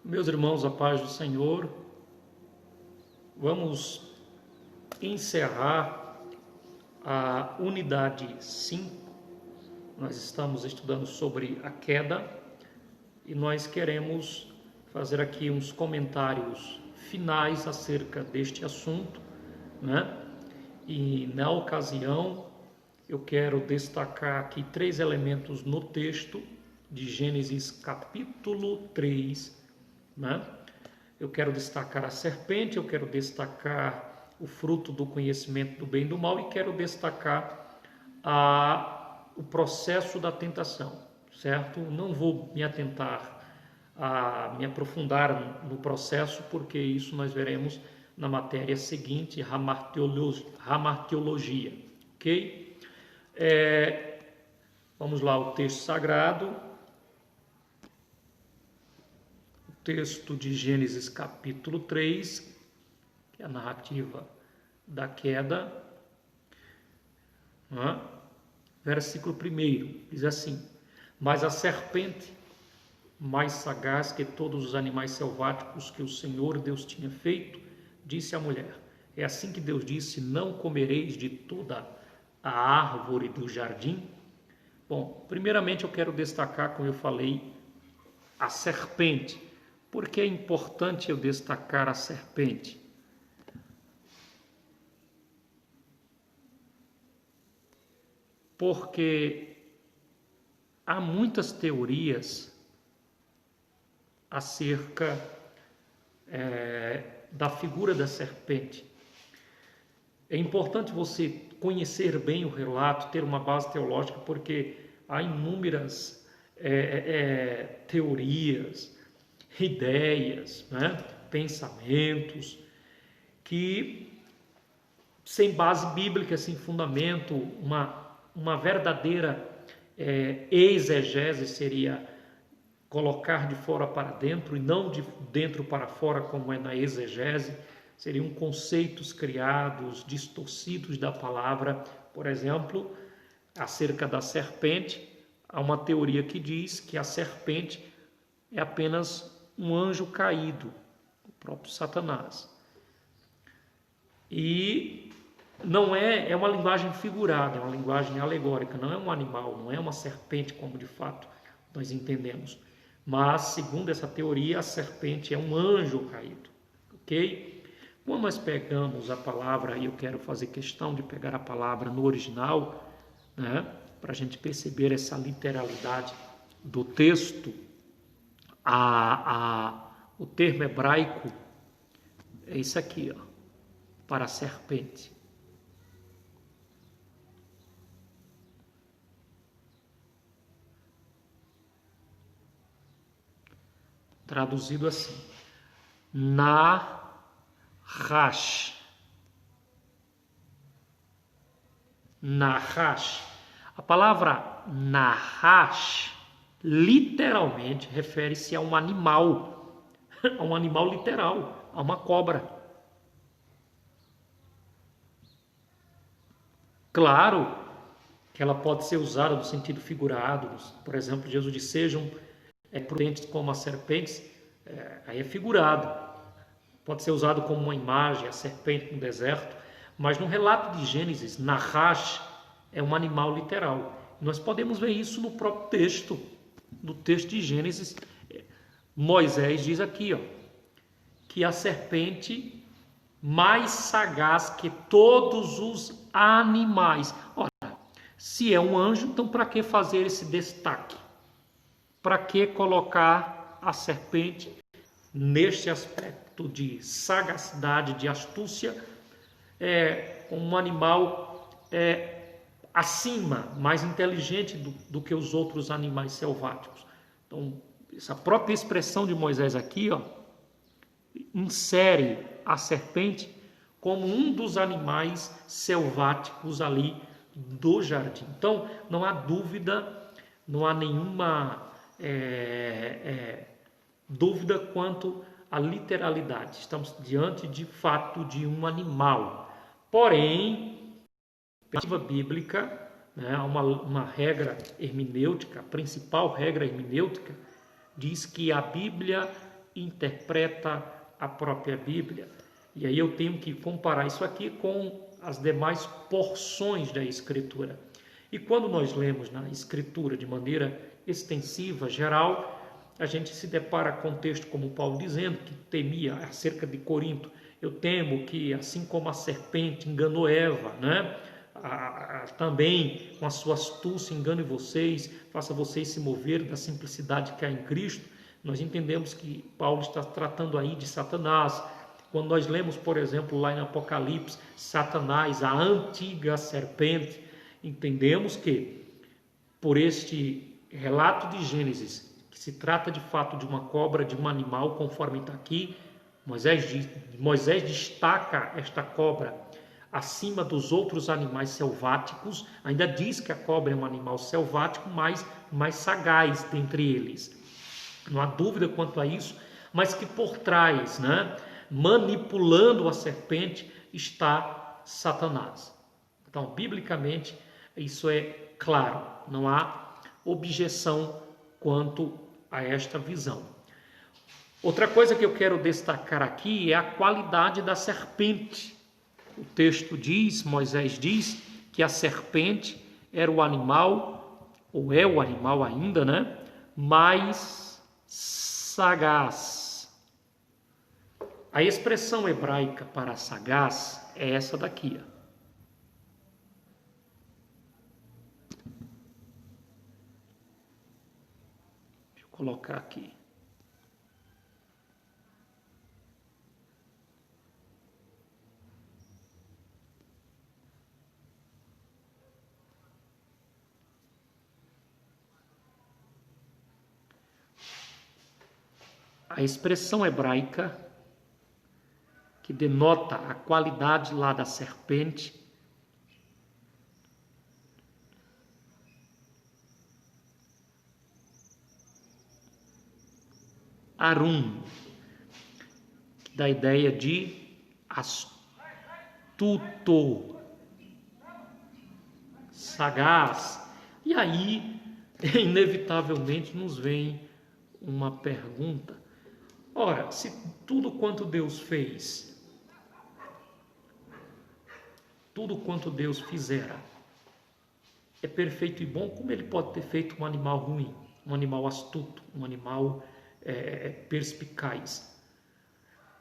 Meus irmãos, a paz do Senhor, vamos encerrar a unidade 5. Nós estamos estudando sobre a queda e nós queremos fazer aqui uns comentários finais acerca deste assunto, né? E na ocasião eu quero destacar aqui 3 elementos no texto de Gênesis capítulo 3, né? Eu quero destacar a serpente, eu quero destacar o fruto do conhecimento do bem e do mal e quero destacar o processo da tentação, certo? Não vou me atentar a me aprofundar no processo, porque isso nós veremos na matéria seguinte, ramartiologia, ok? Vamos lá, o texto sagrado. Texto de Gênesis capítulo 3, que é a narrativa da queda, versículo 1, diz assim: mas a serpente, mais sagaz que todos os animais selváticos que o Senhor Deus tinha feito, disse à mulher: é assim que Deus disse, não comereis de toda a árvore do jardim? Bom, primeiramente eu quero destacar, como eu falei, a serpente. Por que é importante eu destacar a serpente? Porque há muitas teorias acerca da figura da serpente. É importante você conhecer bem o relato, ter uma base teológica, porque há inúmeras teorias, ideias, né? Pensamentos que, sem base bíblica, sem fundamento, uma verdadeira exegese seria colocar de fora para dentro e não de dentro para fora, como é na exegese. Seriam conceitos criados, distorcidos da palavra. Por exemplo, acerca da serpente, há uma teoria que diz que a serpente é apenas um anjo caído, o próprio Satanás. E não é uma linguagem figurada, é uma linguagem alegórica, não é um animal, não é uma serpente como de fato nós entendemos. Mas, segundo essa teoria, a serpente é um anjo caído, ok? Quando nós pegamos a palavra, e eu quero fazer questão de pegar a palavra no original, né, para a gente perceber essa literalidade do texto, o termo hebraico é isso aqui, ó, para serpente. Traduzido assim: Nahash. Nahash. A palavra Nahash literalmente refere-se a um animal literal, a uma cobra. Claro que ela pode ser usada no sentido figurado. Por exemplo, Jesus disse: sejam prudentes como as serpentes. Aí é figurado. Pode ser usado como uma imagem, a serpente no deserto. Mas no relato de Gênesis, Nahash é um animal literal. Nós podemos ver isso no próprio texto. No texto de Gênesis, Moisés diz aqui, ó, que a serpente mais sagaz que todos os animais. Ora, se é um anjo, então para que fazer esse destaque? Para que colocar a serpente neste aspecto de sagacidade, de astúcia, um animal acima, mais inteligente do que os outros animais selváticos? Então, essa própria expressão de Moisés aqui, ó, insere a serpente como um dos animais selváticos ali do jardim. Então, não há dúvida, não há nenhuma dúvida quanto à literalidade. Estamos diante de fato de um animal. Porém, na perspectiva bíblica, né, há uma regra hermenêutica, a principal regra hermenêutica diz que a Bíblia interpreta a própria Bíblia. E aí eu tenho que comparar isso aqui com as demais porções da Escritura. E quando nós lemos na Escritura de maneira extensiva, geral, a gente se depara com um texto como Paulo dizendo que temia acerca de Corinto. Eu temo que, assim como a serpente enganou Eva, né? Também com a sua astúcia engane vocês, faça vocês se mover da simplicidade que há em Cristo. Nós entendemos que Paulo está tratando aí de Satanás. Quando nós lemos, por exemplo, lá em Apocalipse, Satanás, a antiga serpente, entendemos que, por este relato de Gênesis, que se trata de fato de uma cobra, de um animal, conforme está aqui, Moisés destaca esta cobra acima dos outros animais selváticos, ainda diz que a cobra é um animal selvático, mas mais sagaz dentre eles. Não há dúvida quanto a isso, mas que por trás, né, manipulando a serpente, está Satanás. Então, biblicamente, isso é claro, não há objeção quanto a esta visão. Outra coisa que eu quero destacar aqui é a qualidade da serpente. O texto diz, Moisés diz, que a serpente era o animal, ou é o animal ainda, né, mais sagaz. A expressão hebraica para sagaz é essa daqui. Deixa eu colocar aqui. A expressão hebraica que denota a qualidade lá da serpente arum, que dá a ideia de astuto, sagaz. E aí, inevitavelmente, nos vem uma pergunta. Ora, se tudo quanto Deus fez, tudo quanto Deus fizera, é perfeito e bom, como ele pode ter feito um animal ruim, um animal astuto, um animal perspicaz?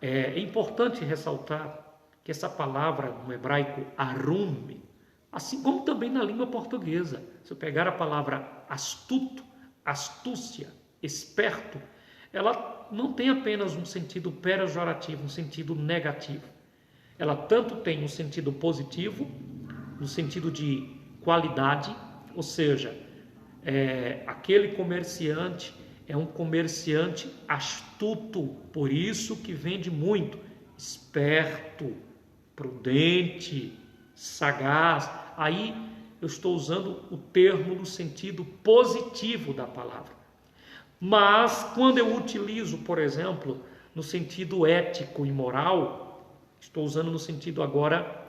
É importante ressaltar que essa palavra no hebraico arum, assim como também na língua portuguesa, se eu pegar a palavra astuto, astúcia, esperto, ela não tem apenas um sentido pejorativo, um sentido negativo. Ela tanto tem um sentido positivo, no sentido de qualidade, ou seja, aquele comerciante é um comerciante astuto, por isso que vende muito, esperto, prudente, sagaz. Aí eu estou usando o termo no sentido positivo da palavra. Mas quando eu utilizo, por exemplo, no sentido ético e moral, estou usando no sentido agora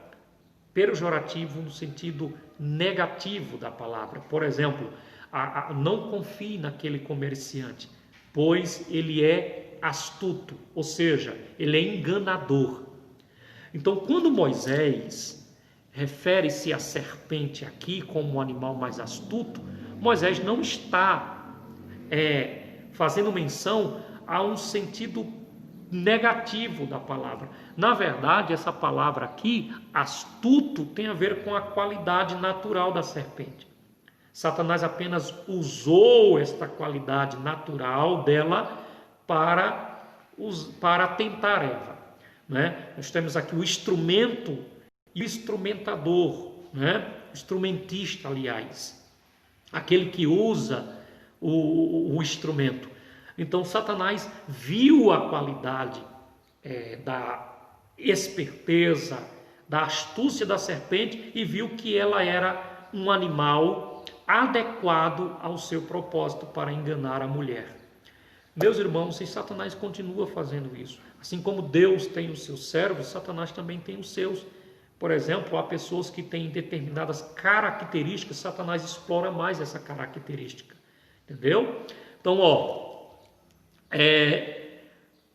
pejorativo, no sentido negativo da palavra. Por exemplo, não confie naquele comerciante, pois ele é astuto, ou seja, ele é enganador. Então, quando Moisés refere-se à serpente aqui como um animal mais astuto, Moisés não está fazendo menção a um sentido negativo da palavra. Na verdade, essa palavra aqui, astuto, tem a ver com a qualidade natural da serpente. Satanás apenas usou esta qualidade natural dela para tentar Eva, né? Nós temos aqui o instrumento e o instrumentador, né? O instrumentista, aliás, aquele que usa o instrumento. Então Satanás viu a qualidade da esperteza, da astúcia da serpente e viu que ela era um animal adequado ao seu propósito para enganar a mulher. Meus irmãos, se Satanás continua fazendo isso, assim como Deus tem os seus servos, Satanás também tem os seus. Por exemplo, há pessoas que têm determinadas características, Satanás explora mais essa característica. Entendeu? Então,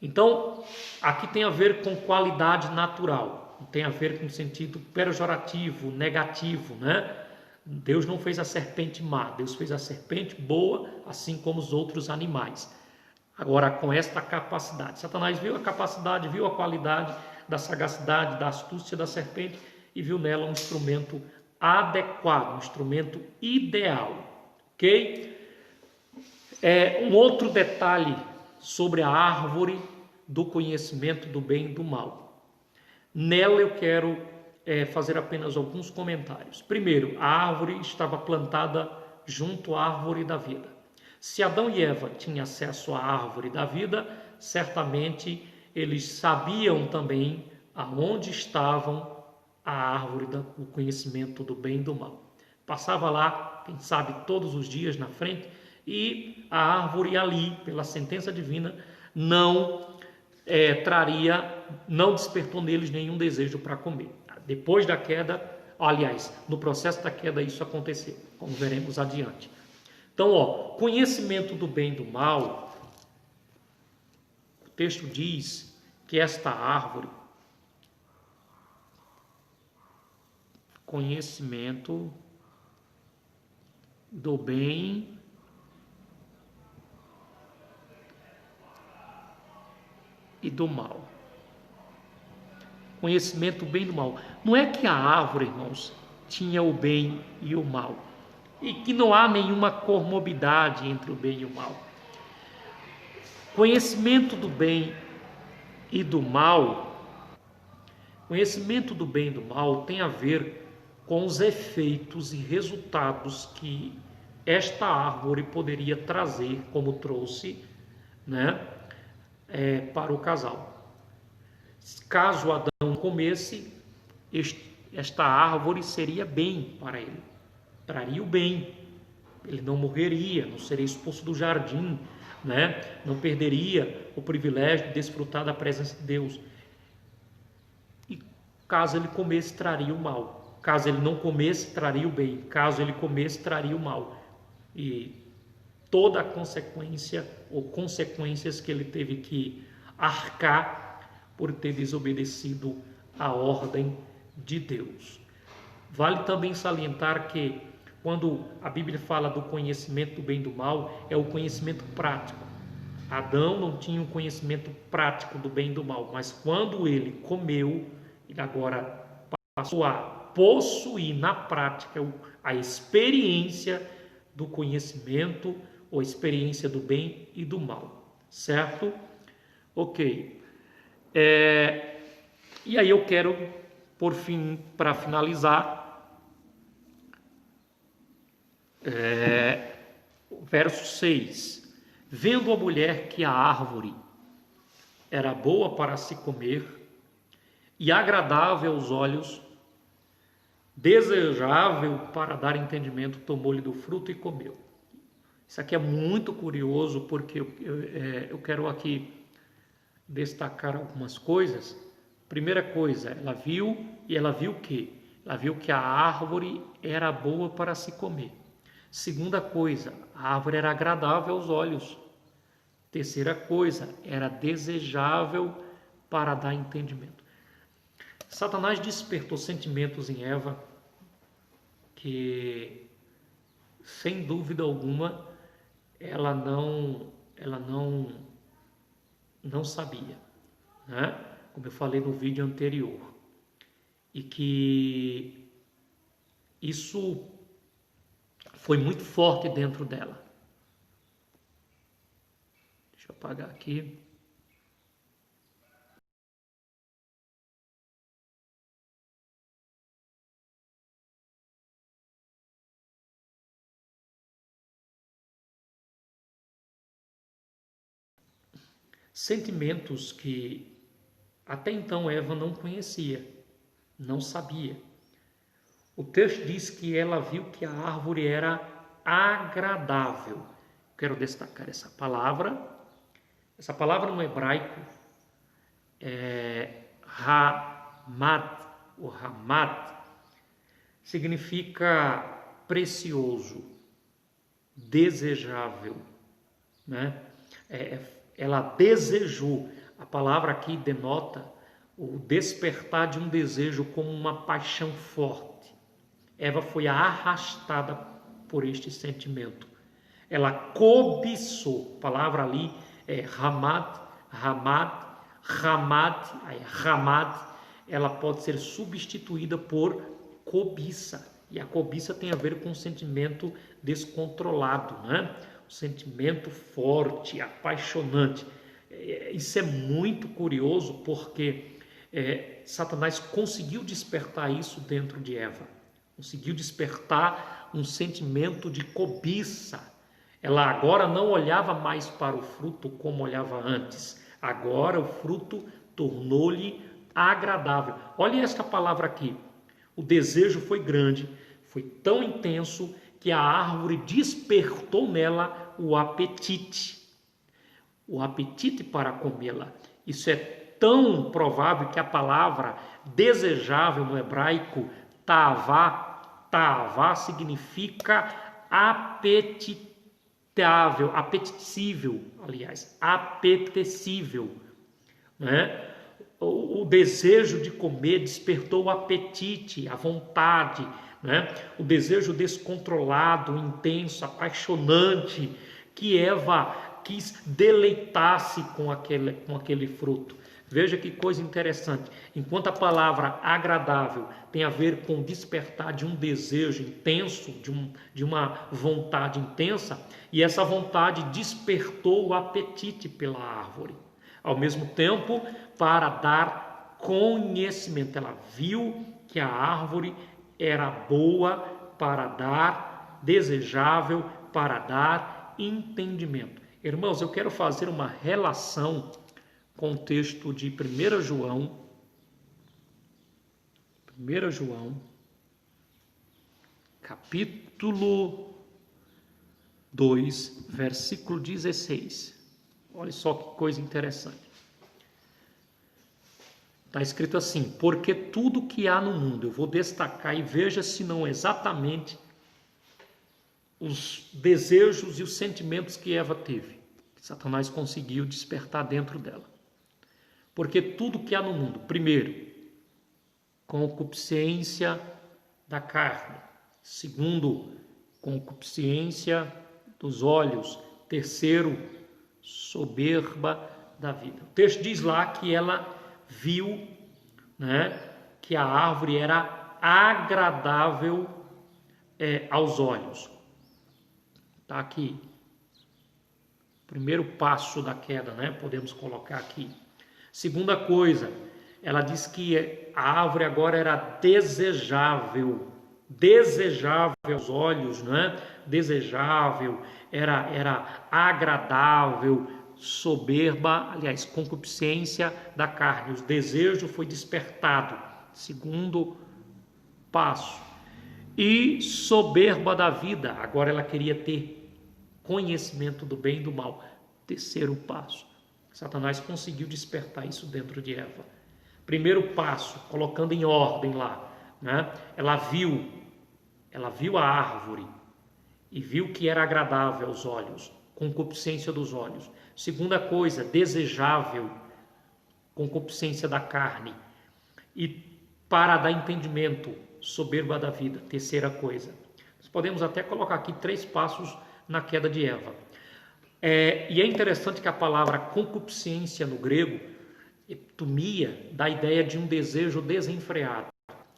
Então, aqui tem a ver com qualidade natural, não tem a ver com sentido pejorativo, negativo, né? Deus não fez a serpente má, Deus fez a serpente boa, assim como os outros animais. Agora, com esta capacidade, Satanás viu a capacidade, viu a qualidade da sagacidade, da astúcia da serpente e viu nela um instrumento adequado, um instrumento ideal, ok? Um outro detalhe sobre a árvore do conhecimento do bem e do mal. Nela eu quero fazer apenas alguns comentários. Primeiro, a árvore estava plantada junto à árvore da vida. Se Adão e Eva tinham acesso à árvore da vida, certamente eles sabiam também aonde estavam a árvore do conhecimento do bem e do mal. Passava lá, quem sabe, todos os dias na frente, e a árvore ali, pela sentença divina, não despertou neles nenhum desejo para comer. Depois da queda, aliás, no processo da queda isso aconteceu, como veremos adiante. Então, conhecimento do bem e do mal, o texto diz que esta árvore, conhecimento do bem e do mal. Conhecimento do bem e do mal. Não é que a árvore, irmãos, tinha o bem e o mal. E que não há nenhuma comorbidade entre o bem e o mal. Conhecimento do bem e do mal, conhecimento do bem e do mal tem a ver com os efeitos e resultados que esta árvore poderia trazer, como trouxe, né, para o casal. Caso Adão comesse, esta árvore seria bem para ele, traria o bem, ele não morreria, não seria expulso do jardim, né? Não perderia o privilégio de desfrutar da presença de Deus. E caso ele comesse, traria o mal. Caso ele não comesse, traria o bem. Caso ele comesse, traria o mal. E toda a consequência ou consequências que ele teve que arcar por ter desobedecido a ordem de Deus. Vale também salientar que quando a Bíblia fala do conhecimento do bem e do mal, é o conhecimento prático. Adão não tinha um conhecimento prático do bem e do mal, mas quando ele comeu, ele agora passou a possuir na prática a experiência do conhecimento ou experiência do bem e do mal, certo? Ok. E aí eu quero, por fim, para finalizar, verso 6. Vendo a mulher que a árvore era boa para se comer e agradável aos olhos, desejável para dar entendimento, tomou-lhe do fruto e comeu. Isso aqui é muito curioso porque eu quero aqui destacar algumas coisas. Primeira coisa, ela viu o quê? Ela viu que a árvore era boa para se comer. Segunda coisa, a árvore era agradável aos olhos. Terceira coisa, era desejável para dar entendimento. Satanás despertou sentimentos em Eva que, sem dúvida alguma, ela não sabia, né? Como eu falei no vídeo anterior. E que isso foi muito forte dentro dela. Deixa eu apagar aqui. Sentimentos que até então Eva não conhecia, não sabia. O texto diz que ela viu que a árvore era agradável. Quero destacar essa palavra. Essa palavra no hebraico é Hamad, ou Hamad, significa precioso, desejável, né? Ela desejou. A palavra aqui denota o despertar de um desejo como uma paixão forte. Eva foi arrastada por este sentimento. Ela cobiçou. A palavra ali é ramad. Ela pode ser substituída por cobiça. E a cobiça tem a ver com um sentimento descontrolado, né? Um sentimento forte, apaixonante. Isso é muito curioso porque Satanás conseguiu despertar isso dentro de Eva. Conseguiu despertar um sentimento de cobiça. Ela agora não olhava mais para o fruto como olhava antes. Agora o fruto tornou-lhe agradável. Olha esta palavra aqui. O desejo foi grande, foi tão intenso que a árvore despertou nela o apetite. O apetite para comê-la. Isso é tão provável que a palavra desejável no hebraico, ta'avá significa apetecível, né? O desejo de comer despertou o apetite, a vontade, né? O desejo descontrolado, intenso, apaixonante, que Eva quis deleitar-se com aquele fruto. Veja que coisa interessante. Enquanto a palavra agradável tem a ver com despertar de um desejo intenso, de uma vontade intensa, e essa vontade despertou o apetite pela árvore. Ao mesmo tempo, para dar conhecimento, ela viu que a árvore era boa para dar, desejável para dar entendimento. Irmãos, eu quero fazer uma relação com o texto de 1 João, capítulo 2, versículo 16. Olha só que coisa interessante. Está escrito assim: porque tudo que há no mundo, eu vou destacar e veja se não exatamente os desejos e os sentimentos que Eva teve, que Satanás conseguiu despertar dentro dela. Porque tudo que há no mundo, primeiro, concupiscência da carne. Segundo, concupiscência dos olhos. Terceiro, soberba da vida. O texto diz lá que ela viu, né, que a árvore era agradável aos olhos. Está aqui. Primeiro passo da queda, né? Podemos colocar aqui. Segunda coisa, ela diz que a árvore agora era desejável aos olhos, né? Desejável, era agradável, soberba, aliás, concupiscência da carne. O desejo foi despertado. Segundo passo. E soberba da vida. Agora ela queria ter conhecimento do bem e do mal. Terceiro passo. Satanás conseguiu despertar isso dentro de Eva. Primeiro passo, colocando em ordem lá, né? Ela viu a árvore e viu que era agradável aos olhos, concupiscência dos olhos. Segunda coisa, desejável, concupiscência da carne. E para dar entendimento, soberba da vida. Terceira coisa. Nós podemos até colocar aqui 3 passos na queda de Eva. E é interessante que a palavra concupiscência no grego, eptumia, dá a ideia de um desejo desenfreado,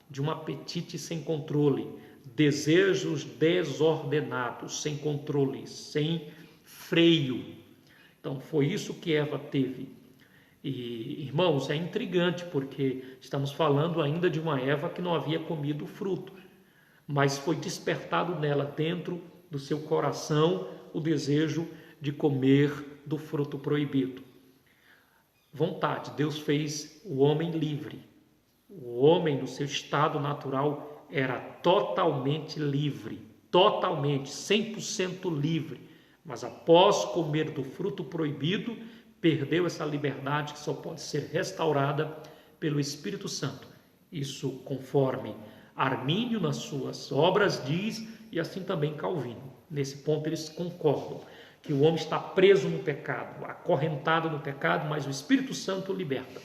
de um apetite sem controle, desejos desordenados, sem controle, sem freio. Então foi isso que Eva teve. E, irmãos, é intrigante porque estamos falando ainda de uma Eva que não havia comido o fruto, mas foi despertado nela, dentro do seu coração, o desejo de comer do fruto proibido. Vontade. Deus fez o homem livre. O homem, no seu estado natural, era totalmente livre, totalmente, 100% livre. Mas após comer do fruto proibido, perdeu essa liberdade que só pode ser restaurada pelo Espírito Santo. Isso conforme Armínio nas suas obras diz, e assim também Calvino. Nesse ponto eles concordam que o homem está preso no pecado, acorrentado no pecado, mas o Espírito Santo o liberta.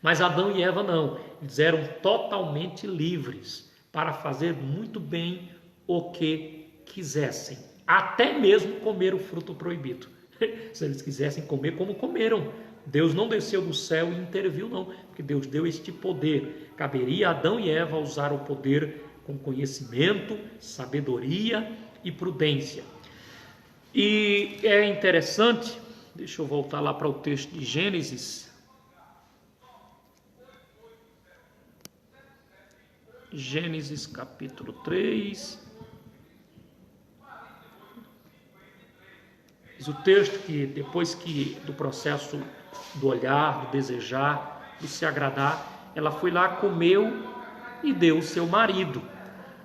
Mas Adão e Eva não, eles eram totalmente livres para fazer muito bem o que quisessem, até mesmo comer o fruto proibido. Se eles quisessem comer, como comeram. Deus não desceu do céu e interviu, não, porque Deus deu este poder. Caberia a Adão e Eva usar o poder com conhecimento, sabedoria e prudência. E é interessante, deixa eu voltar lá para o texto de Gênesis. Gênesis capítulo 3. Diz o texto que depois que do processo do olhar, do desejar, do se agradar, ela foi lá, comeu e deu o seu marido.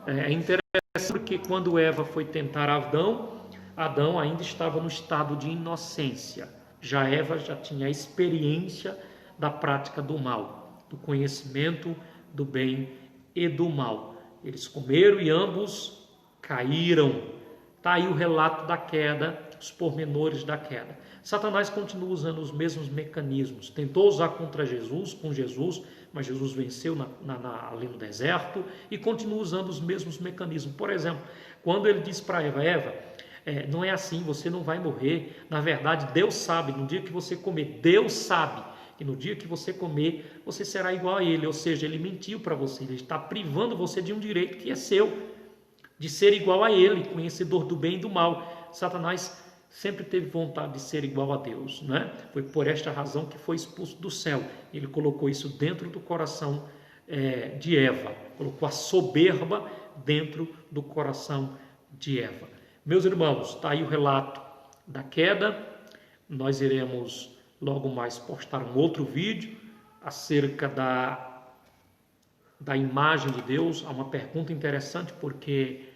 É interessante porque quando Eva foi tentar Adão ainda estava no estado de inocência. Já Eva já tinha a experiência da prática do mal, do conhecimento do bem e do mal. Eles comeram e ambos caíram. Está aí o relato da queda, os pormenores da queda. Satanás continua usando os mesmos mecanismos. Tentou usar contra Jesus, com Jesus, mas Jesus venceu ali no deserto e continua usando os mesmos mecanismos. Por exemplo, quando ele diz para Eva, não é assim, você não vai morrer. Na verdade, Deus sabe, no dia que você comer, Deus sabe que no dia que você comer, você será igual a ele. Ou seja, ele mentiu para você, ele está privando você de um direito que é seu, de ser igual a ele, conhecedor do bem e do mal. Satanás sempre teve vontade de ser igual a Deus, né? Foi por esta razão que foi expulso do céu. Ele colocou isso dentro do coração de Eva, colocou a soberba dentro do coração de Eva. Meus irmãos, está aí o relato da queda. Nós iremos logo mais postar um outro vídeo acerca da imagem de Deus. Há uma pergunta interessante porque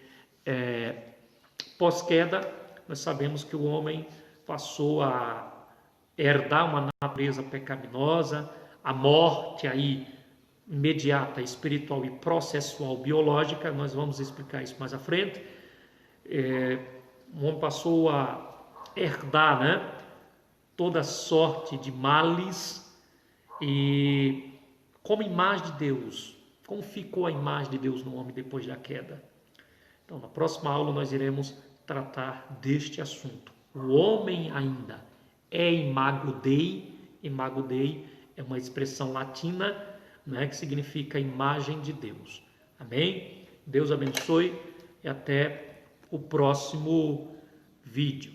pós-queda nós sabemos que o homem passou a herdar uma natureza pecaminosa, a morte aí imediata, espiritual e processual biológica. Nós vamos explicar isso mais à frente. O homem passou a herdar, né, toda sorte de males. E como imagem de Deus, como ficou a imagem de Deus no homem depois da queda? Então, na próxima aula nós iremos tratar deste assunto. O homem ainda é imago Dei. Imago Dei é uma expressão latina, né, que significa imagem de Deus. Amém? Deus abençoe e até o próximo vídeo.